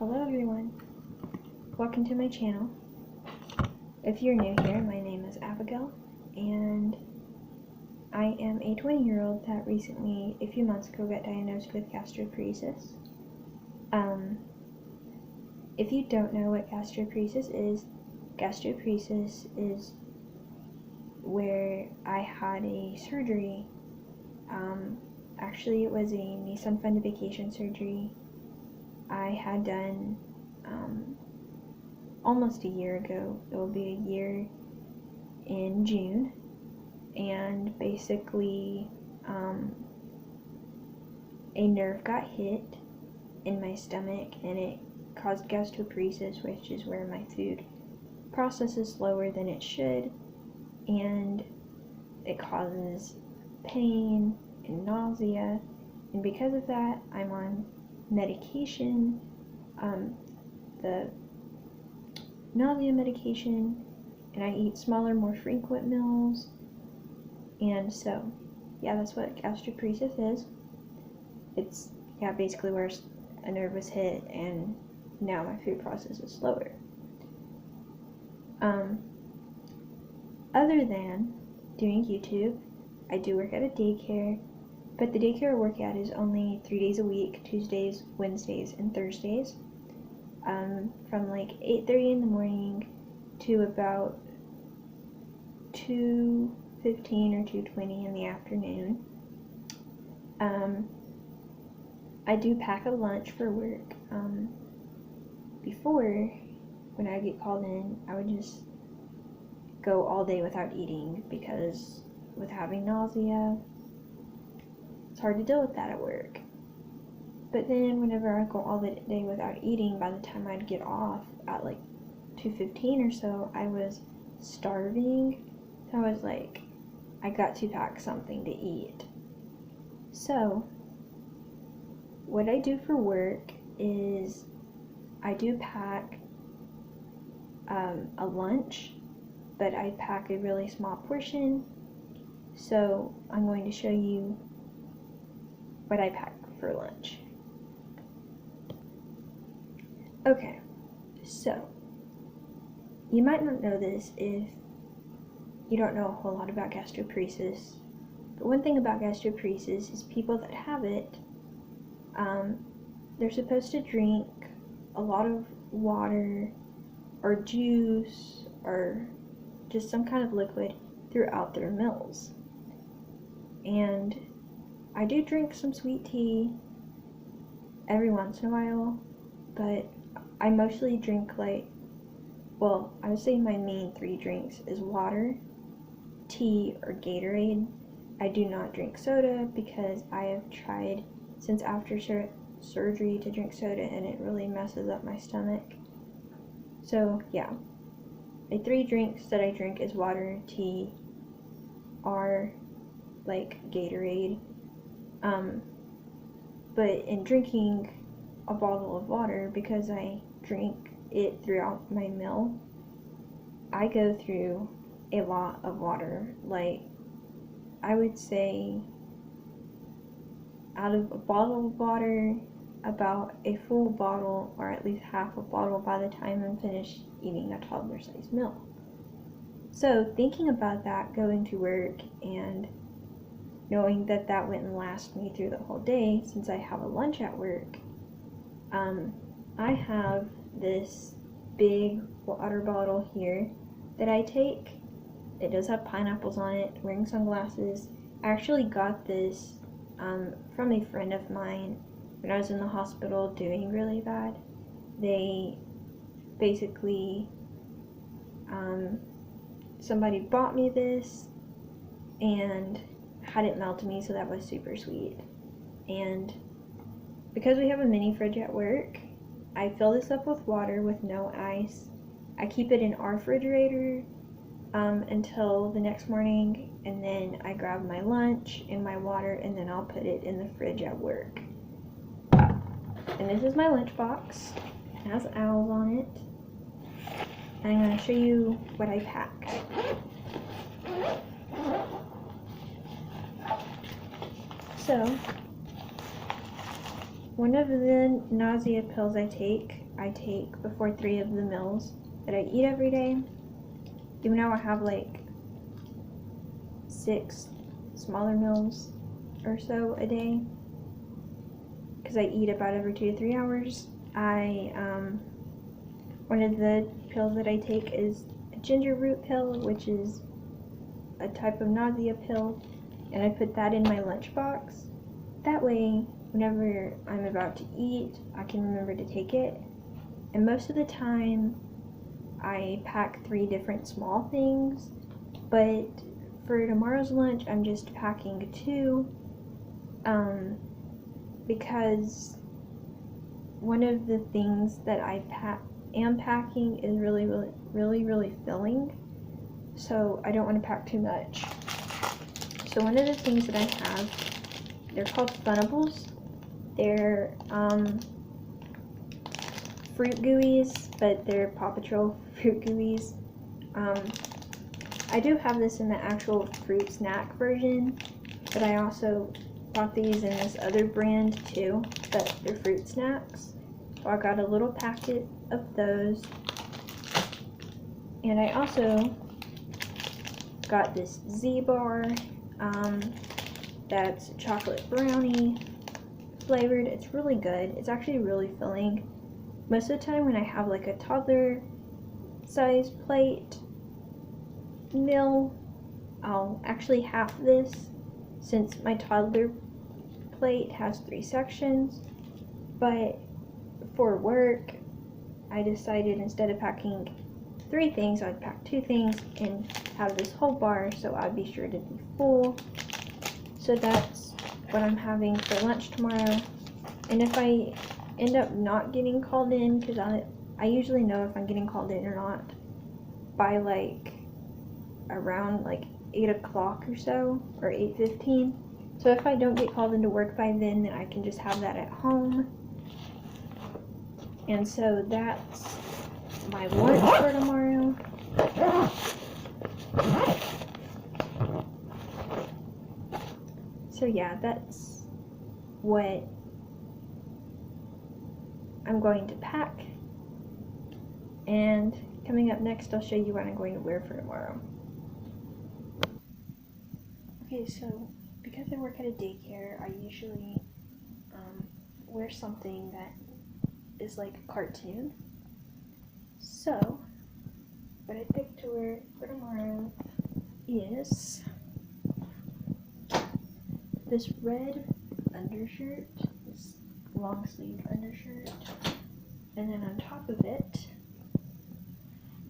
Hello everyone, welcome to my channel. If you're new here, my name is Abigail, and I am a 20-year-old that recently, a few months ago, got diagnosed with gastroparesis. If you don't know what gastroparesis is where I had a surgery. Actually, it was a Nissan fundoplication surgery I had done almost a year ago. It will be a year in June, and basically a nerve got hit in my stomach and it caused gastroparesis, which is where my food processes slower than it should, and it causes pain and nausea, and because of that I'm on medication, the nausea medication, and I eat smaller, more frequent meals. And so yeah, that's what gastroparesis is. It's basically where a nerve was hit and now my food process is slower. Other than doing YouTube, I do work at a daycare, but the daycare I work at is only 3 days a week: Tuesdays, Wednesdays, and Thursdays, from like 8:30 in the morning to about 2:15 or 2:20 in the afternoon. I do pack a lunch for work. Before, when I would get called in, I would just go all day without eating, because with having nausea, it's hard to deal with that at work. But then whenever I go all the day without eating, by the time I'd get off at like 2:15 or so, I was starving. So I was like, I got to pack something to eat. So what I do for work is I do pack a lunch, but I pack a really small portion. So I'm going to show you what I pack for lunch. Okay, so you might not know this if you don't know a whole lot about gastroparesis, but one thing about gastroparesis is people that have it, they're supposed to drink a lot of water or juice or just some kind of liquid throughout their meals. And I do drink some sweet tea every once in a while, but I mostly drink I would say my main 3 drinks is water, tea, or Gatorade. I do not drink soda because I have tried since after surgery to drink soda and it really messes up my stomach. So yeah, my 3 drinks that I drink is water, tea, or like Gatorade. But in drinking a bottle of water, because I drink it throughout my meal, I go through a lot of water. Like, I would say out of a bottle of water, about a full bottle or at least half a bottle by the time I'm finished eating a toddler-sized meal. So thinking about that going to work and knowing that that wouldn't last me through the whole day, since I have a lunch at work, I have this big water bottle here that I take. It does have pineapples on it. Wearing sunglasses. I actually got this from a friend of mine when I was in the hospital doing really bad. They basically, somebody bought me this and had it mailed to me, so that was super sweet. And because we have a mini fridge at work, I fill this up with water with no ice. I keep it in our refrigerator until the next morning, and then I grab my lunch and my water, and then I'll put it in the fridge at work. And this is my lunch box. It has owls on it. And I'm going to show you what I pack. So, one of the nausea pills I take I take before 3 of the meals that I eat every day. Even though I have like 6 smaller meals or so a day, because I eat about every 2 to 3 hours. One of the pills that I take is a ginger root pill, which is a type of nausea pill, and I put that in my lunchbox. That way, whenever I'm about to eat, I can remember to take it. And most of the time, I pack 3 different small things, but for tomorrow's lunch, I'm just packing 2, because one of the things that I am packing is really filling, so I don't want to pack too much. So one of the things that I have, they're called Funables. They're fruit gooeys, but they're Paw Patrol fruit gooeys. I do have this in the actual fruit snack version, but I also bought these in this other brand too, but they're fruit snacks. So I got a little packet of those, and I also got this Z-bar that's chocolate brownie flavored. It's really good. It's actually really filling. Most of the time when I have like a toddler size plate meal, I'll actually half this, since my toddler plate has 3 sections. But for work, I decided instead of packing 3 things, I'd pack 2 things and have this whole bar, so I'd be sure to be full. So that's what I'm having for lunch tomorrow. And if I end up not getting called in, because I usually know if I'm getting called in or not by like around like 8 o'clock or so, or 8:15. So if I don't get called into work by then I can just have that at home. And so that's my lunch for tomorrow. So yeah, that's what I'm going to pack. And coming up next, I'll show you what I'm going to wear for tomorrow. Okay, so because I work at a daycare, I usually wear something that is like a cartoon. So what I picked to wear for tomorrow is this red undershirt, this long sleeve undershirt, and then on top of it,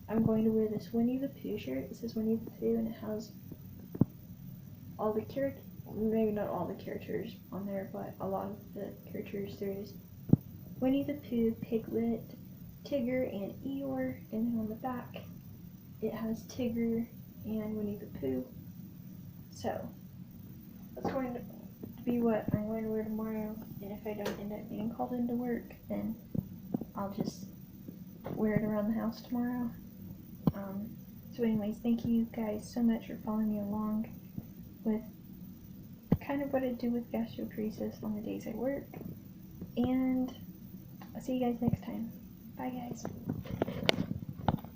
I'm going to wear this Winnie the Pooh shirt. It says Winnie the Pooh, and it has all the characters, maybe not all the characters on there, but a lot of the characters. There's Winnie the Pooh, Piglet, Tigger, and Eeyore, and then on the back, it has Tigger and Winnie the Pooh. So that's going to be what I'm going to wear tomorrow, and if I don't end up getting called into work, then I'll just wear it around the house tomorrow. So anyways, thank you guys so much for following me along with kind of what I do with gastroparesis on the days I work, and I'll see you guys next time. Bye guys.